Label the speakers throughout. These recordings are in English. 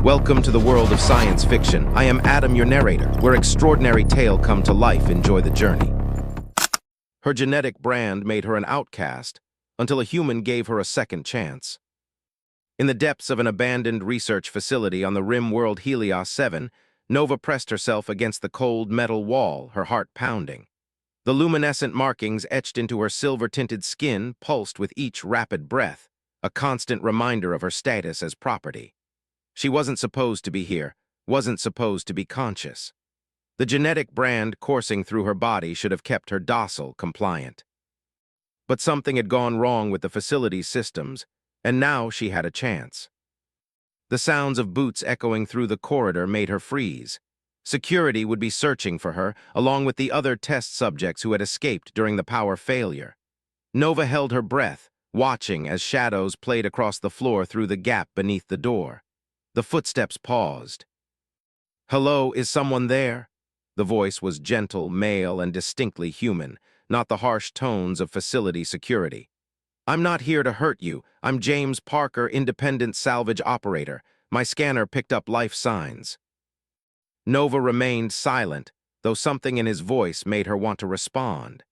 Speaker 1: Welcome to the world of science fiction. I am Adam, your narrator, where extraordinary tale come to life. Enjoy the journey. Her genetic brand made her an outcast until a human gave her a second chance. In the depths of an abandoned research facility on the rim world Helios 7, Nova pressed herself against the cold metal wall, her heart pounding. The luminescent markings etched into her silver-tinted skin pulsed with each rapid breath, a constant reminder of her status as property. She wasn't supposed to be here, wasn't supposed to be conscious. The genetic brand coursing through her body should have kept her docile, compliant. But something had gone wrong with the facility's systems, and now she had a chance. The sounds of boots echoing through the corridor made her freeze. Security would be searching for her, along with the other test subjects who had escaped during the power failure. Nova held her breath, watching as shadows played across the floor through the gap beneath the door. The footsteps paused. "Hello, is someone there?" The voice was gentle, male, and distinctly human, not the harsh tones of facility security. "I'm not here to hurt you. I'm James Parker, independent salvage operator. My scanner picked up life signs." Nova remained silent, though something in his voice made her want to respond.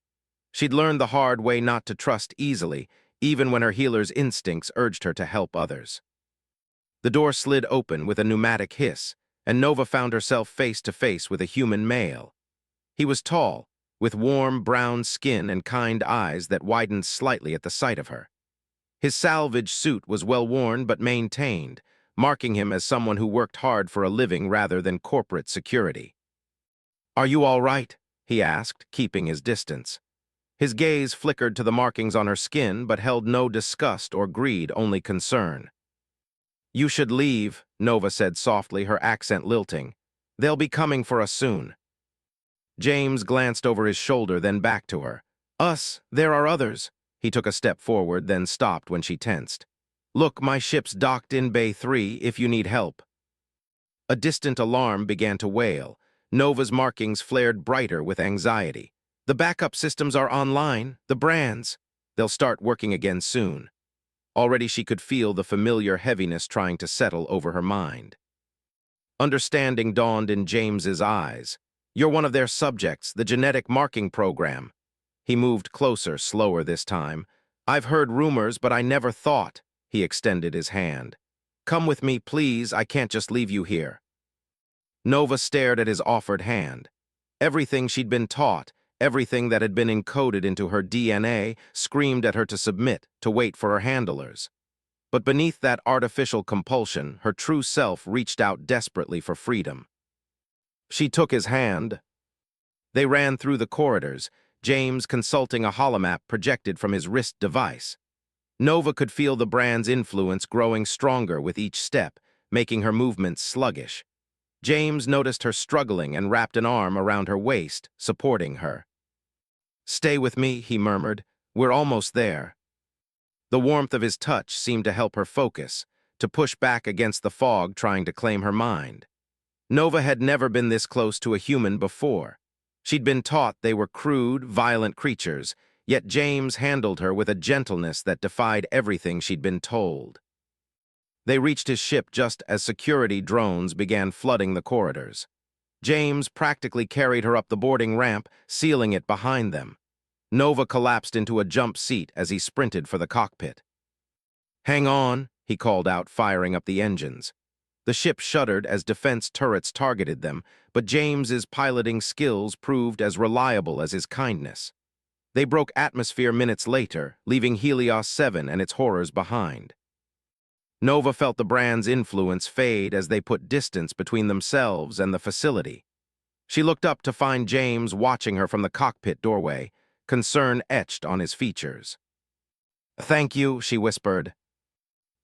Speaker 1: She'd learned the hard way not to trust easily, even when her healer's instincts urged her to help others. The door slid open with a pneumatic hiss, and Nova found herself face to face with a human male. He was tall, with warm brown skin and kind eyes that widened slightly at the sight of her. His salvage suit was well worn but maintained, marking him as someone who worked hard for a living rather than corporate security. "Are you all right?" he asked, keeping his distance. His gaze flickered to the markings on her skin but held no disgust or greed, only concern. "You should leave," Nova said softly, her accent lilting. "They'll be coming for us soon." James glanced over his shoulder, then back to her. "Us, there are others." He took a step forward, then stopped when she tensed. "Look, my ship's docked in Bay 3 if you need help." A distant alarm began to wail. Nova's markings flared brighter with anxiety. "The backup systems are online, the brands. They'll start working again soon." Already she could feel the familiar heaviness trying to settle over her mind. Understanding dawned in James's eyes. "You're one of their subjects, the genetic marking program." He moved closer, slower this time. "I've heard rumors, but I never thought." He extended his hand. "Come with me, please. I can't just leave you here." Nova stared at his offered hand. Everything she'd been taught, everything that had been encoded into her DNA, screamed at her to submit, to wait for her handlers. But beneath that artificial compulsion, her true self reached out desperately for freedom. She took his hand. They ran through the corridors, James consulting a holomap projected from his wrist device. Nova could feel the brand's influence growing stronger with each step, making her movements sluggish. James noticed her struggling and wrapped an arm around her waist, supporting her. "Stay with me," he murmured. "We're almost there." The warmth of his touch seemed to help her focus, to push back against the fog trying to claim her mind. Nova had never been this close to a human before. She'd been taught they were crude, violent creatures, yet James handled her with a gentleness that defied everything she'd been told. They reached his ship just as security drones began flooding the corridors. James practically carried her up the boarding ramp, sealing it behind them. Nova collapsed into a jump seat as he sprinted for the cockpit. "Hang on," he called out, firing up the engines. The ship shuddered as defense turrets targeted them, but James's piloting skills proved as reliable as his kindness. They broke atmosphere minutes later, leaving Helios 7 and its horrors behind. Nova felt the brand's influence fade as they put distance between themselves and the facility. She looked up to find James watching her from the cockpit doorway, concern etched on his features. "Thank you," she whispered.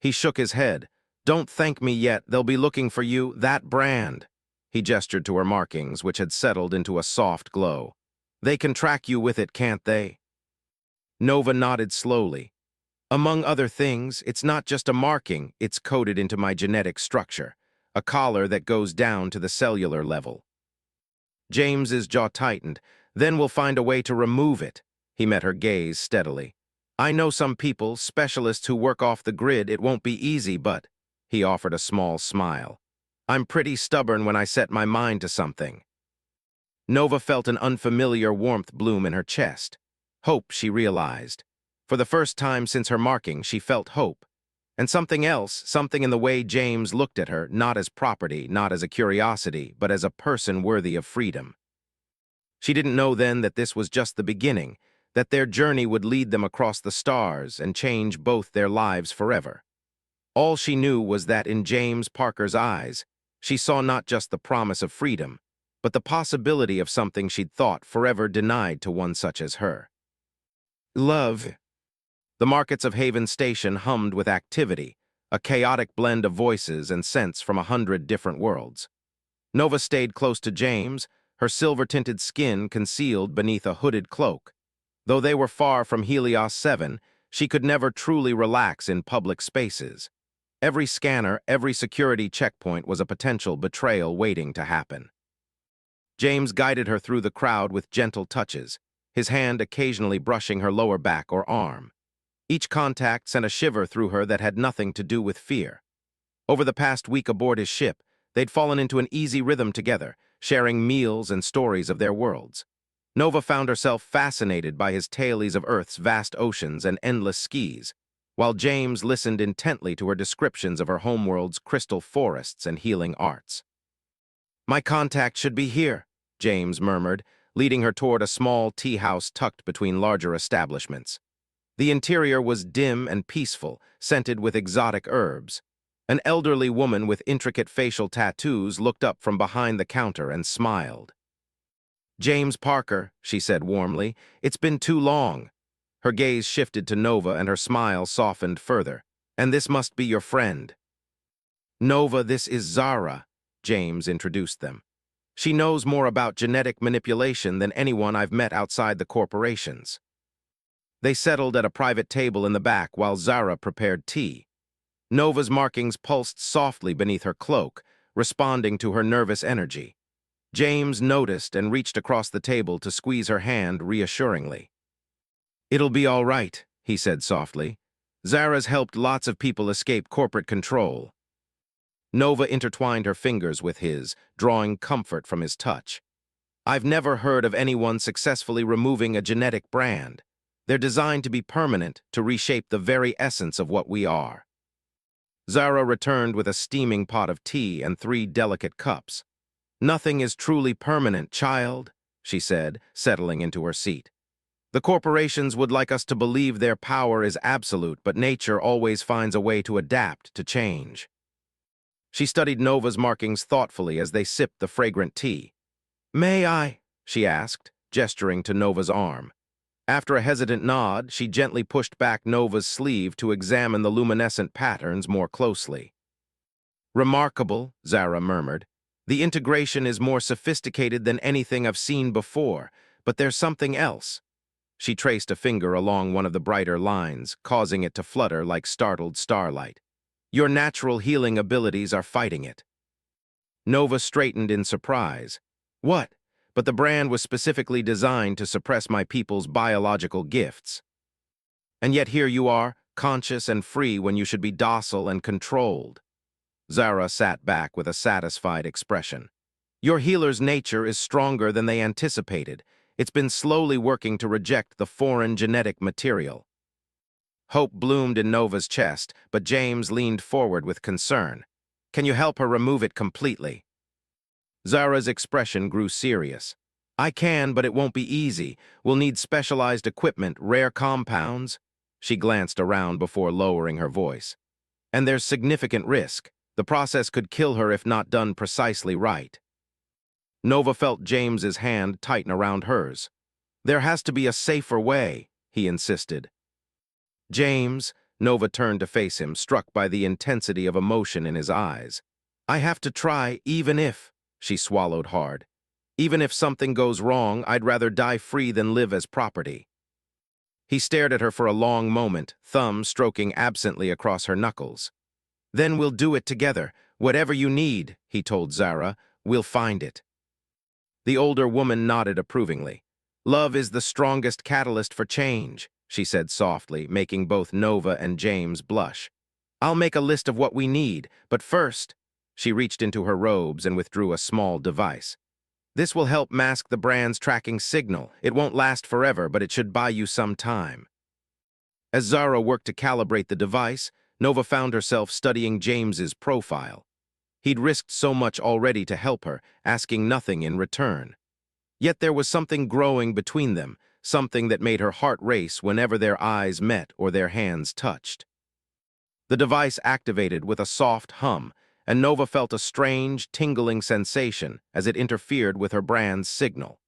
Speaker 1: He shook his head. "Don't thank me yet. They'll be looking for you, that brand." He gestured to her markings, which had settled into a soft glow. "They can track you with it, can't they?" Nova nodded slowly. "Among other things, it's not just a marking, it's coded into my genetic structure, a collar that goes down to the cellular level." James's jaw tightened. "Then we'll find a way to remove it." He met her gaze steadily. "I know some people, specialists who work off the grid. It won't be easy, but—" He offered a small smile. I'm pretty stubborn when I set my mind to something. Nova felt an unfamiliar warmth bloom in her chest. Hope, she realized. For the first time since her marking, she felt hope. And something else, something in the way James looked at her, not as property, not as a curiosity, but as a person worthy of freedom. She didn't know then that this was just the beginning, that their journey would lead them across the stars and change both their lives forever. All she knew was that in James Parker's eyes, she saw not just the promise of freedom, but the possibility of something she'd thought forever denied to one such as her. Love. The markets of Haven Station hummed with activity, a chaotic blend of voices and scents from 100 different worlds. Nova stayed close to James, her silver-tinted skin concealed beneath a hooded cloak. Though they were far from Helios 7, she could never truly relax in public spaces. Every scanner, every security checkpoint was a potential betrayal waiting to happen. James guided her through the crowd with gentle touches, his hand occasionally brushing her lower back or arm. Each contact sent a shiver through her that had nothing to do with fear. Over the past week aboard his ship, they'd fallen into an easy rhythm together, sharing meals and stories of their worlds. Nova found herself fascinated by his tales of Earth's vast oceans and endless skis, while James listened intently to her descriptions of her homeworld's crystal forests and healing arts. "My contact should be here," James murmured, leading her toward a small tea house tucked between larger establishments. The interior was dim and peaceful, scented with exotic herbs. An elderly woman with intricate facial tattoos looked up from behind the counter and smiled. "James Parker," she said warmly, "it's been too long." Her gaze shifted to Nova and her smile softened further. "And this must be your friend." "Nova, this is Zara," James introduced them. "She knows more about genetic manipulation than anyone I've met outside the corporations." They settled at a private table in the back while Zara prepared tea. Nova's markings pulsed softly beneath her cloak, responding to her nervous energy. James noticed and reached across the table to squeeze her hand reassuringly. "It'll be all right," he said softly. "Zara's helped lots of people escape corporate control." Nova intertwined her fingers with his, drawing comfort from his touch. "I've never heard of anyone successfully removing a genetic brand. They're designed to be permanent, to reshape the very essence of what we are." Zara returned with a steaming pot of tea and 3 delicate cups. "Nothing is truly permanent, child," she said, settling into her seat. "The corporations would like us to believe their power is absolute, but nature always finds a way to adapt to change." She studied Nova's markings thoughtfully as they sipped the fragrant tea. "May I?" she asked, gesturing to Nova's arm. After a hesitant nod, she gently pushed back Nova's sleeve to examine the luminescent patterns more closely. "Remarkable," Zara murmured. "The integration is more sophisticated than anything I've seen before, but there's something else." She traced a finger along one of the brighter lines, causing it to flutter like startled starlight. "Your natural healing abilities are fighting it." Nova straightened in surprise. "What? But the brand was specifically designed to suppress my people's biological gifts. And yet here you are, conscious and free when you should be docile and controlled." Zara sat back with a satisfied expression. "Your healer's nature is stronger than they anticipated. It's been slowly working to reject the foreign genetic material." Hope bloomed in Nova's chest, but James leaned forward with concern. "Can you help her remove it completely?" Zara's expression grew serious. "I can, but it won't be easy. We'll need specialized equipment, rare compounds." She glanced around before lowering her voice. "And there's significant risk. The process could kill her if not done precisely right." Nova felt James's hand tighten around hers. "There has to be a safer way," he insisted. "James," Nova turned to face him, struck by the intensity of emotion in his eyes. "I have to try, even if," she swallowed hard. "Even if something goes wrong, I'd rather die free than live as property." He stared at her for a long moment, thumb stroking absently across her knuckles. "Then we'll do it together. Whatever you need," he told Zara, "we'll find it." The older woman nodded approvingly. "Love is the strongest catalyst for change," she said softly, making both Nova and James blush. "I'll make a list of what we need, but first..." She reached into her robes and withdrew a small device. This will help mask the brand's tracking signal. It won't last forever, but it should buy you some time. As Zara worked to calibrate the device, Nova found herself studying James's profile. He'd risked so much already to help her, asking nothing in return. Yet there was something growing between them, something that made her heart race whenever their eyes met or their hands touched. The device activated with a soft hum, and Nova felt a strange, tingling sensation as it interfered with her brand's signal.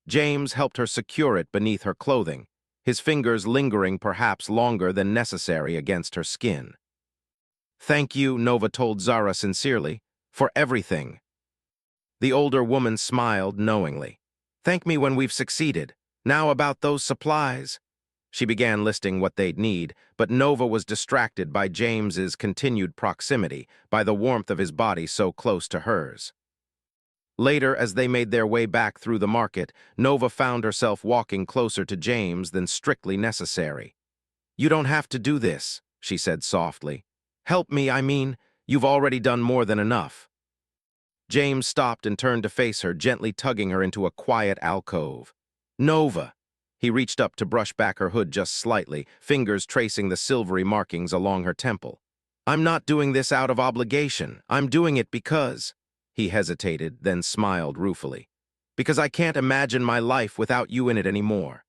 Speaker 1: James helped her secure it beneath her clothing, his fingers lingering perhaps longer than necessary against her skin. "Thank you," Nova told Zara sincerely, "for everything." The older woman smiled knowingly. "Thank me when we've succeeded. Now about those supplies." She began listing what they'd need, but Nova was distracted by James's continued proximity, by the warmth of his body so close to hers. Later, as they made their way back through the market, Nova found herself walking closer to James than strictly necessary. "You don't have to do this," she said softly. "Help me, I mean. You've already done more than enough." James stopped and turned to face her, gently tugging her into a quiet alcove. "Nova!" He reached up to brush back her hood just slightly, fingers tracing the silvery markings along her temple. "I'm not doing this out of obligation. I'm doing it because—" He hesitated, then smiled ruefully. "Because I can't imagine my life without you in it anymore."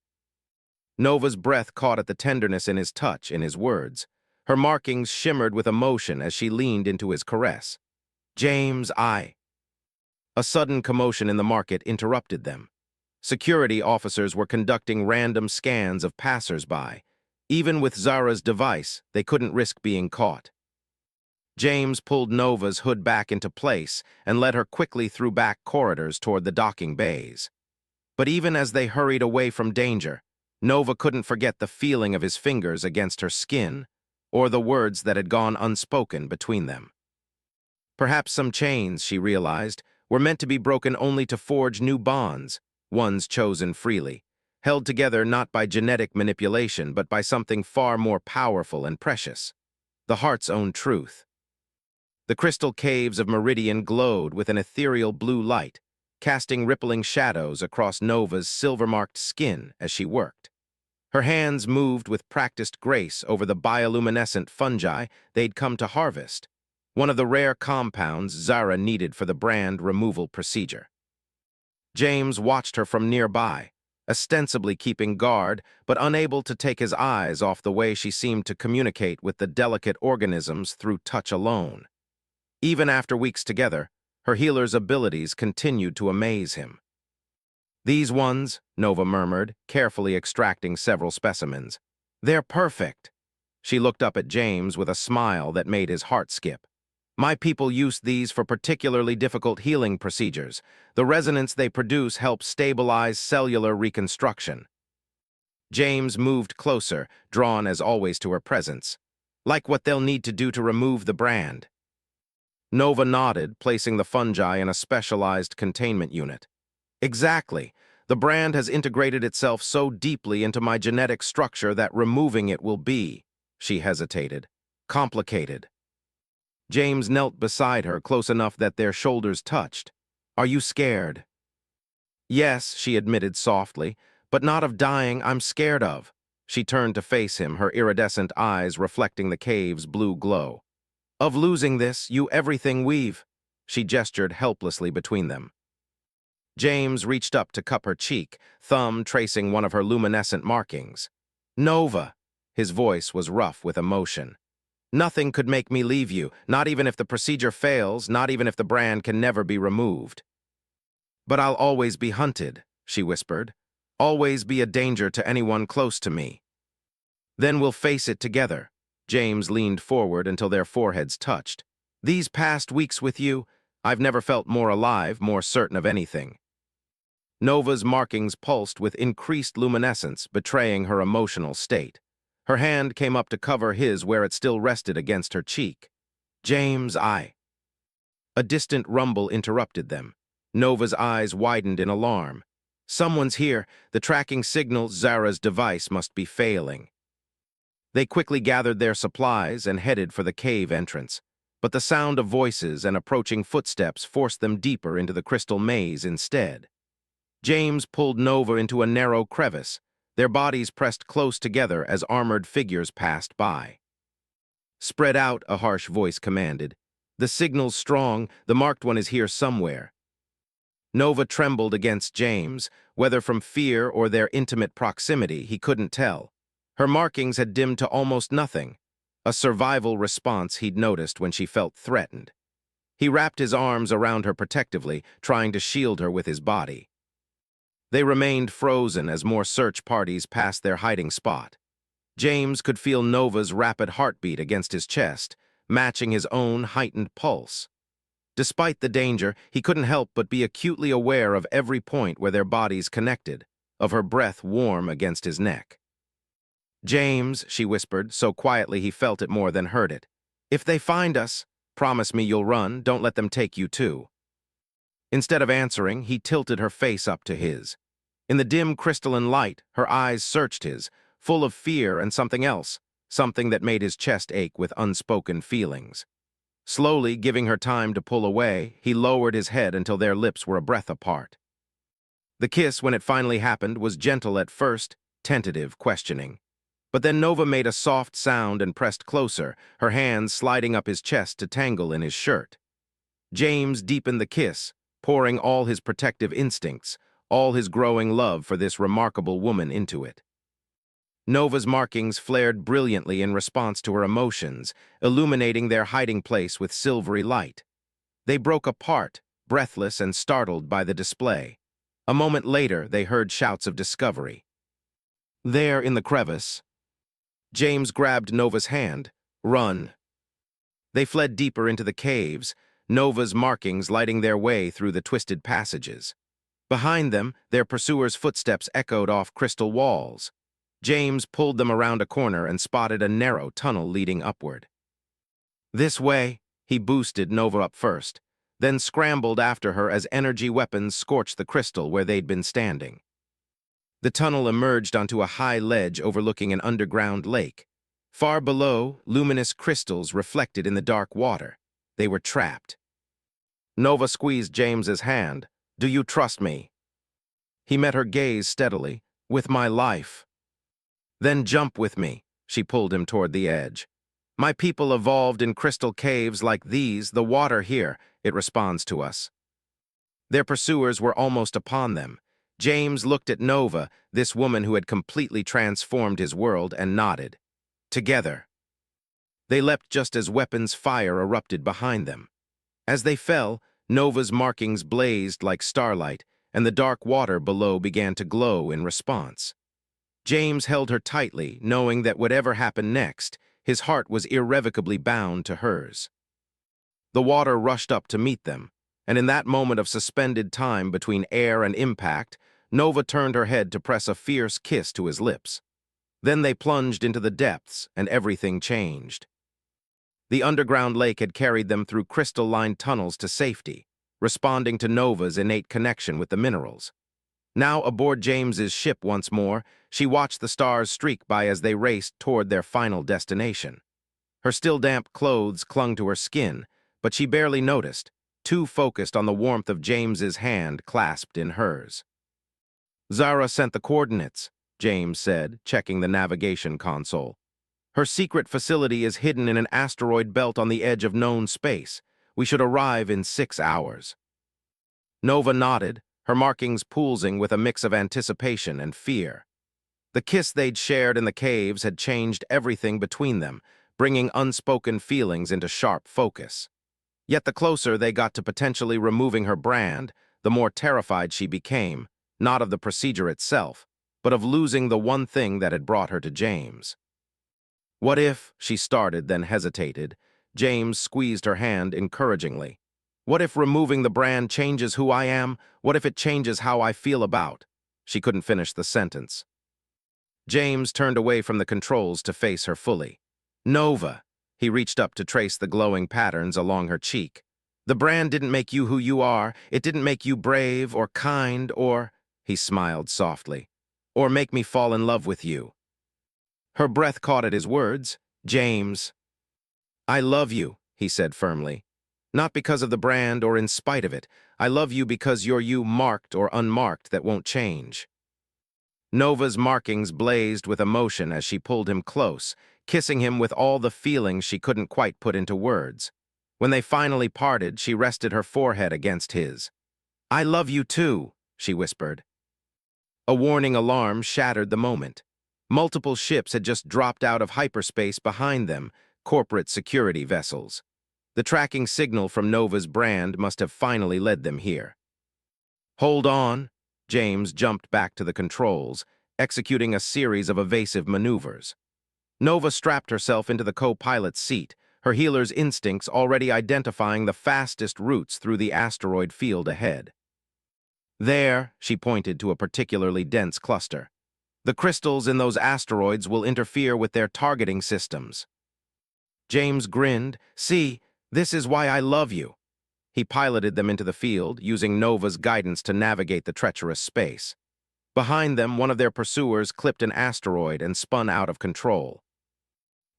Speaker 1: Nova's breath caught at the tenderness in his touch, in his words. Her markings shimmered with emotion as she leaned into his caress. "James, I—" A sudden commotion in the market interrupted them. Security officers were conducting random scans of passers-by. Even with Zara's device, they couldn't risk being caught. James pulled Nova's hood back into place and led her quickly through back corridors toward the docking bays. But even as they hurried away from danger, Nova couldn't forget the feeling of his fingers against her skin, or the words that had gone unspoken between them. Perhaps some chains, she realized, were meant to be broken only to forge new bonds, ones chosen freely, held together not by genetic manipulation but by something far more powerful and precious, the heart's own truth. The crystal caves of Meridian glowed with an ethereal blue light, casting rippling shadows across Nova's silver-marked skin as she worked. Her hands moved with practiced grace over the bioluminescent fungi they'd come to harvest, one of the rare compounds Zara needed for the brand removal procedure. James watched her from nearby, ostensibly keeping guard, but unable to take his eyes off the way she seemed to communicate with the delicate organisms through touch alone. Even after weeks together, her healer's abilities continued to amaze him. "These ones," Nova murmured, carefully extracting several specimens. "They're perfect." She looked up at James with a smile that made his heart skip. "My people use these for particularly difficult healing procedures. The resonance they produce helps stabilize cellular reconstruction." James moved closer, drawn as always to her presence. "Like what they'll need to do to remove the brand." Nova nodded, placing the fungi in a specialized containment unit. "Exactly. The brand has integrated itself so deeply into my genetic structure that removing it will be," she hesitated, "complicated." James knelt beside her, close enough that their shoulders touched. "Are you scared?" "Yes," she admitted softly, "but not of dying. I'm scared of." She turned to face him, her iridescent eyes reflecting the cave's blue glow. "Of losing this, you everything we've—" She gestured helplessly between them. James reached up to cup her cheek, thumb tracing one of her luminescent markings. "Nova!" His voice was rough with emotion. "Nothing could make me leave you, not even if the procedure fails, not even if the brand can never be removed." "But I'll always be hunted," she whispered. "Always be a danger to anyone close to me." "Then we'll face it together." James leaned forward until their foreheads touched. "These past weeks with you, I've never felt more alive, more certain of anything." Nova's markings pulsed with increased luminescence, betraying her emotional state. Her hand came up to cover his where it still rested against her cheek. "James, I—" A distant rumble interrupted them. Nova's eyes widened in alarm. "Someone's here. The tracking signal, Zara's device, must be failing." They quickly gathered their supplies and headed for the cave entrance. but the sound of voices and approaching footsteps forced them deeper into the crystal maze instead. James pulled Nova into a narrow crevice, their bodies pressed close together as armored figures passed by. "Spread out," a harsh voice commanded. "The signal's strong, the marked one is here somewhere." Nova trembled against James, whether from fear or their intimate proximity, he couldn't tell. Her markings had dimmed to almost nothing, a survival response he'd noticed when she felt threatened. He wrapped his arms around her protectively, trying to shield her with his body. They remained frozen as more search parties passed their hiding spot. James could feel Nova's rapid heartbeat against his chest, matching his own heightened pulse. Despite the danger, he couldn't help but be acutely aware of every point where their bodies connected, of her breath warm against his neck. "James," she whispered, so quietly he felt it more than heard it. "If they find us, promise me you'll run, don't let them take you too." Instead of answering, he tilted her face up to his. In the dim crystalline light, her eyes searched his, full of fear and something else, something that made his chest ache with unspoken feelings. Slowly, giving her time to pull away, he lowered his head until their lips were a breath apart. The kiss, when it finally happened, was gentle at first, tentative, questioning. But then Nova made a soft sound and pressed closer, her hands sliding up his chest to tangle in his shirt. James deepened the kiss, pouring all his protective instincts, all his growing love for this remarkable woman into it. Nova's markings flared brilliantly in response to her emotions, illuminating their hiding place with silvery light. They broke apart, breathless and startled by the display. A moment later, they heard shouts of discovery. There, in the crevice, James grabbed Nova's hand. "Run." They fled deeper into the caves, Nova's markings lighting their way through the twisted passages. Behind them, their pursuers' footsteps echoed off crystal walls. James pulled them around a corner and spotted a narrow tunnel leading upward. "This way," he boosted Nova up first, then scrambled after her as energy weapons scorched the crystal where they'd been standing. The tunnel emerged onto a high ledge overlooking an underground lake. Far below, luminous crystals reflected in the dark water. They were trapped. Nova squeezed James's hand. "Do you trust me?" He met her gaze steadily. "With my life." "Then jump with me." She pulled him toward the edge. "My people evolved in crystal caves like these, the water here, it responds to us." Their pursuers were almost upon them. James looked at Nova, this woman who had completely transformed his world, and nodded. Together. They leapt just as weapons' fire erupted behind them. As they fell, Nova's markings blazed like starlight, and the dark water below began to glow in response. James held her tightly, knowing that whatever happened next, his heart was irrevocably bound to hers. The water rushed up to meet them, and in that moment of suspended time between air and impact, Nova turned her head to press a fierce kiss to his lips. Then they plunged into the depths, and everything changed. The underground lake had carried them through crystal-lined tunnels to safety, responding to Nova's innate connection with the minerals. Now aboard James's ship once more, she watched the stars streak by as they raced toward their final destination. Her still damp clothes clung to her skin, but she barely noticed, too focused on the warmth of James's hand clasped in hers. "Zara sent the coordinates," James said, checking the navigation console. "Her secret facility is hidden in an asteroid belt on the edge of known space. We should arrive in 6 hours." Nova nodded, her markings pulsing with a mix of anticipation and fear. The kiss they'd shared in the caves had changed everything between them, bringing unspoken feelings into sharp focus. Yet the closer they got to potentially removing her brand, the more terrified she became, not of the procedure itself, but of losing the one thing that had brought her to James. "What if," she started, then hesitated. James squeezed her hand encouragingly. "What if removing the brand changes who I am? What if it changes how I feel about?" She couldn't finish the sentence. James turned away from the controls to face her fully. "Nova." He reached up to trace the glowing patterns along her cheek. "The brand didn't make you who you are. It didn't make you brave or kind or," he smiled softly, "or make me fall in love with you." Her breath caught at his words. "James." "I love you," he said firmly. Not because of the brand or in spite of it. I love you because you're you, marked or unmarked, that won't change. Nova's markings blazed with emotion as she pulled him close, kissing him with all the feelings she couldn't quite put into words. When they finally parted, she rested her forehead against his. I love you too, she whispered. A warning alarm shattered the moment. Multiple ships had just dropped out of hyperspace behind them, corporate security vessels. The tracking signal from Nova's brand must have finally led them here. Hold on. James jumped back to the controls, executing a series of evasive maneuvers. Nova strapped herself into the co-pilot's seat, her healer's instincts already identifying the fastest routes through the asteroid field ahead. There, she pointed to a particularly dense cluster. The crystals in those asteroids will interfere with their targeting systems. James grinned. See, this is why I love you. He piloted them into the field, using Nova's guidance to navigate the treacherous space. Behind them, one of their pursuers clipped an asteroid and spun out of control.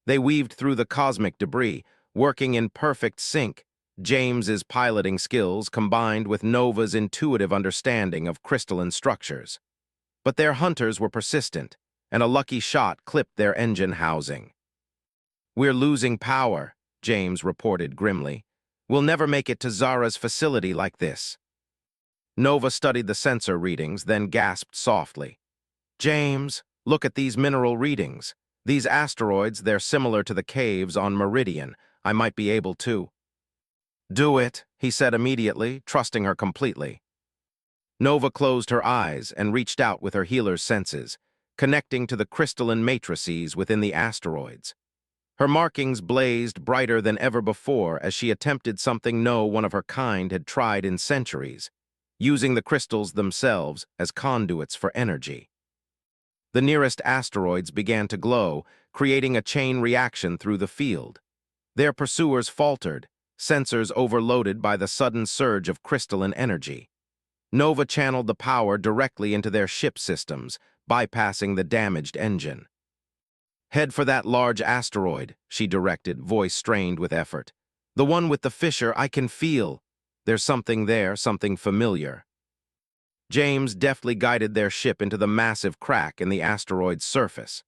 Speaker 1: They weaved through the cosmic debris, working in perfect sync, James's piloting skills combined with Nova's intuitive understanding of crystalline structures. But their hunters were persistent, and a lucky shot clipped their engine housing. We're losing power, James reported grimly. We'll never make it to Zara's facility like this. Nova studied the sensor readings, then gasped softly. James, look at these mineral readings. These asteroids, they're similar to the caves on Meridian. I might be able to. Do it, he said immediately, trusting her completely. Nova closed her eyes and reached out with her healer's senses, connecting to the crystalline matrices within the asteroids. Her markings blazed brighter than ever before as she attempted something no one of her kind had tried in centuries, using the crystals themselves as conduits for energy. The nearest asteroids began to glow, creating a chain reaction through the field. Their pursuers faltered, sensors overloaded by the sudden surge of crystalline energy. Nova channeled the power directly into their ship systems, bypassing the damaged engine. Head for that large asteroid, she directed, voice strained with effort. The one with the fissure, I can feel. There's something there, something familiar. James deftly guided their ship into the massive crack in the asteroid's surface.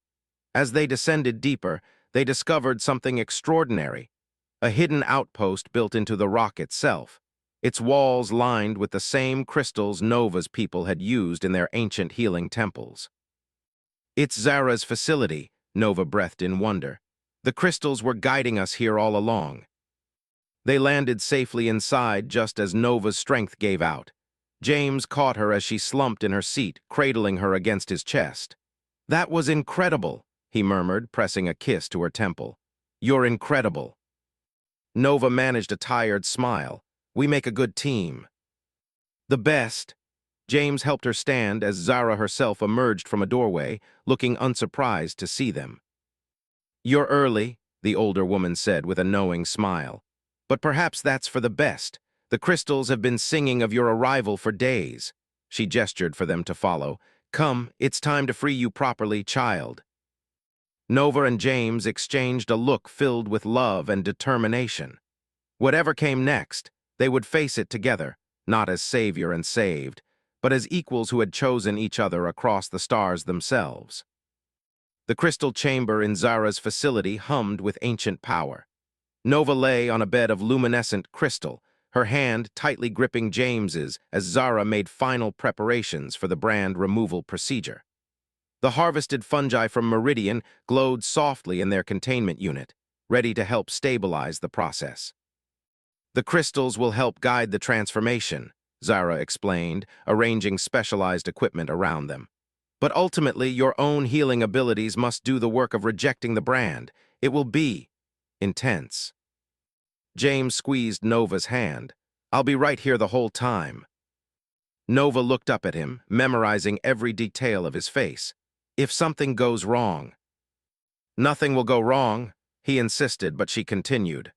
Speaker 1: As they descended deeper, they discovered something extraordinary. A hidden outpost built into the rock itself, its walls lined with the same crystals Nova's people had used in their ancient healing temples. It's Zara's facility, Nova breathed in wonder. The crystals were guiding us here all along. They landed safely inside just as Nova's strength gave out. James caught her as she slumped in her seat, cradling her against his chest. That was incredible, he murmured, pressing a kiss to her temple. You're incredible. Nova managed a tired smile. We make a good team. The best. James helped her stand as Zara herself emerged from a doorway, looking unsurprised to see them. You're early, the older woman said with a knowing smile. But perhaps that's for the best. The crystals have been singing of your arrival for days. She gestured for them to follow. Come, it's time to free you properly, child. Nova and James exchanged a look filled with love and determination. Whatever came next, they would face it together, not as savior and saved, but as equals who had chosen each other across the stars themselves. The crystal chamber in Zara's facility hummed with ancient power. Nova lay on a bed of luminescent crystal, her hand tightly gripping James's as Zara made final preparations for the brand removal procedure. The harvested fungi from Meridian glowed softly in their containment unit, ready to help stabilize the process. The crystals will help guide the transformation, Zara explained, arranging specialized equipment around them. But ultimately, your own healing abilities must do the work of rejecting the brand. It will be intense. James squeezed Nova's hand. I'll be right here the whole time. Nova looked up at him, memorizing every detail of his face. If something goes wrong. Nothing will go wrong, he insisted, but she continued.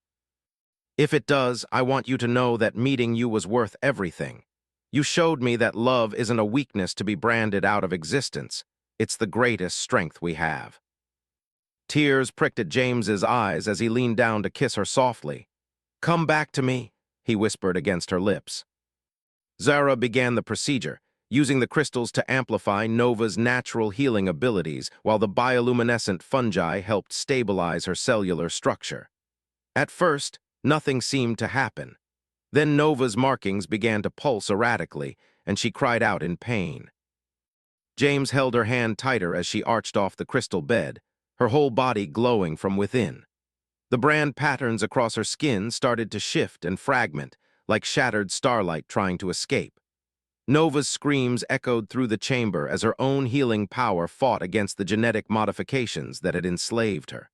Speaker 1: If it does, I want you to know that meeting you was worth everything. You showed me that love isn't a weakness to be branded out of existence. It's the greatest strength we have. Tears pricked at James's eyes as he leaned down to kiss her softly. "Come back to me," he whispered against her lips. Zara began the procedure, using the crystals to amplify Nova's natural healing abilities while the bioluminescent fungi helped stabilize her cellular structure. At first, nothing seemed to happen. Then Nova's markings began to pulse erratically, and she cried out in pain. James held her hand tighter as she arched off the crystal bed, her whole body glowing from within. The brand patterns across her skin started to shift and fragment, like shattered starlight trying to escape. Nova's screams echoed through the chamber as her own healing power fought against the genetic modifications that had enslaved her.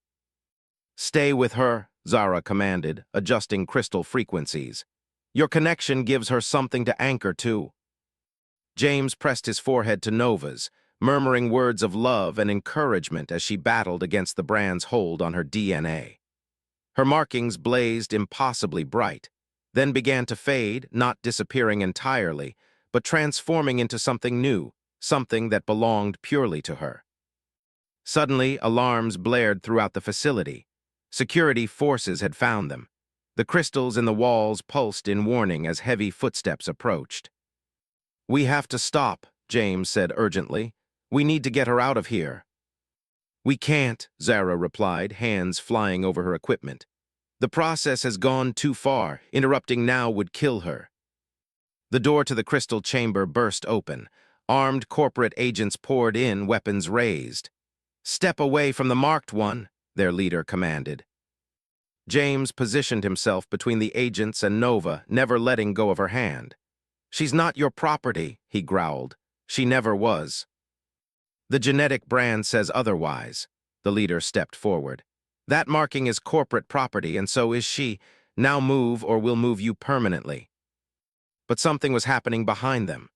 Speaker 1: "Stay with her," Zara commanded, adjusting crystal frequencies. "Your connection gives her something to anchor to." James pressed his forehead to Nova's, murmuring words of love and encouragement as she battled against the brand's hold on her DNA. Her markings blazed impossibly bright, then began to fade, not disappearing entirely, but transforming into something new, something that belonged purely to her. Suddenly, alarms blared throughout the facility. Security forces had found them. The crystals in the walls pulsed in warning as heavy footsteps approached. "We have to stop," James said urgently. "We need to get her out of here." "We can't," Zara replied, hands flying over her equipment. "The process has gone too far. Interrupting now would kill her." The door to the crystal chamber burst open. Armed corporate agents poured in, weapons raised. "Step away from the marked one," their leader commanded. James positioned himself between the agents and Nova, never letting go of her hand. "She's not your property," he growled. "She never was." "The genetic brand says otherwise." The leader stepped forward. "That marking is corporate property, and so is she. Now move, or we'll move you permanently." But something was happening behind them.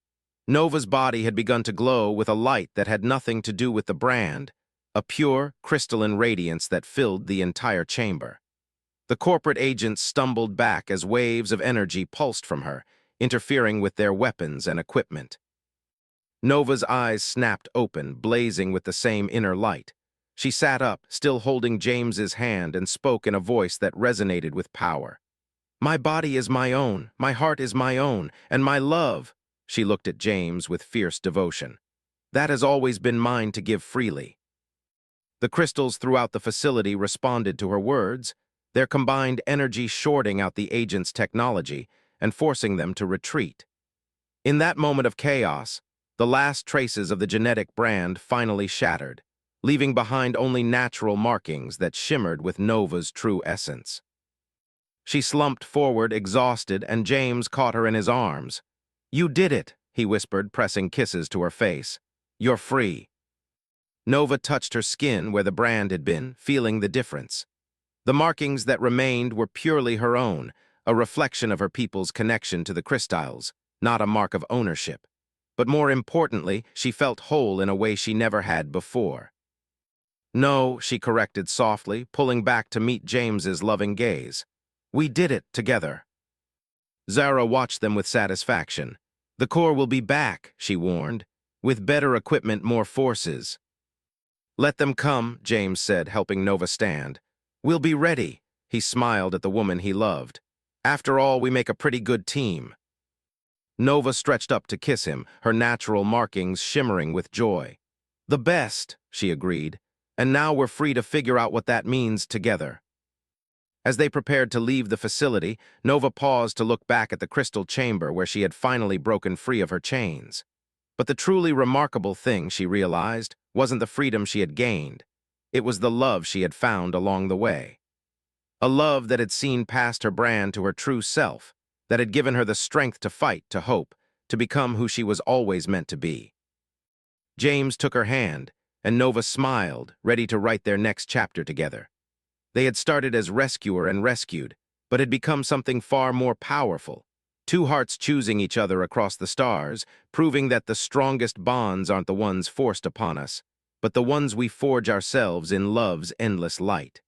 Speaker 1: Nova's body had begun to glow with a light that had nothing to do with the brand, a pure, crystalline radiance that filled the entire chamber. The corporate agents stumbled back as waves of energy pulsed from her, interfering with their weapons and equipment. Nova's eyes snapped open, blazing with the same inner light. She sat up, still holding James's hand, and spoke in a voice that resonated with power. "My body is my own, my heart is my own, and my love," she looked at James with fierce devotion. "That has always been mine to give freely." The crystals throughout the facility responded to her words, their combined energy shorting out the agents' technology and forcing them to retreat. In that moment of chaos, the last traces of the genetic brand finally shattered, leaving behind only natural markings that shimmered with Nova's true essence. She slumped forward, exhausted, and James caught her in his arms. "You did it," he whispered, pressing kisses to her face. "You're free." Nova touched her skin where the brand had been, feeling the difference. The markings that remained were purely her own, a reflection of her people's connection to the crystals, not a mark of ownership. But more importantly, she felt whole in a way she never had before. "No," she corrected softly, pulling back to meet James's loving gaze. "We did it together." Zara watched them with satisfaction. "The core will be back," she warned, "with better equipment, more forces." "Let them come," James said, helping Nova stand. "We'll be ready." He smiled at the woman he loved. "After all, we make a pretty good team." Nova stretched up to kiss him, her natural markings shimmering with joy. "The best," she agreed. "And now we're free to figure out what that means together." As they prepared to leave the facility, Nova paused to look back at the crystal chamber where she had finally broken free of her chains. But the truly remarkable thing, she realized, wasn't the freedom she had gained. It was the love she had found along the way. A love that had seen past her brand to her true self, that had given her the strength to fight, to hope, to become who she was always meant to be. James took her hand, and Nova smiled, ready to write their next chapter together. They had started as rescuer and rescued, but had become something far more powerful. Two hearts choosing each other across the stars, proving that the strongest bonds aren't the ones forced upon us, but the ones we forge ourselves in love's endless light.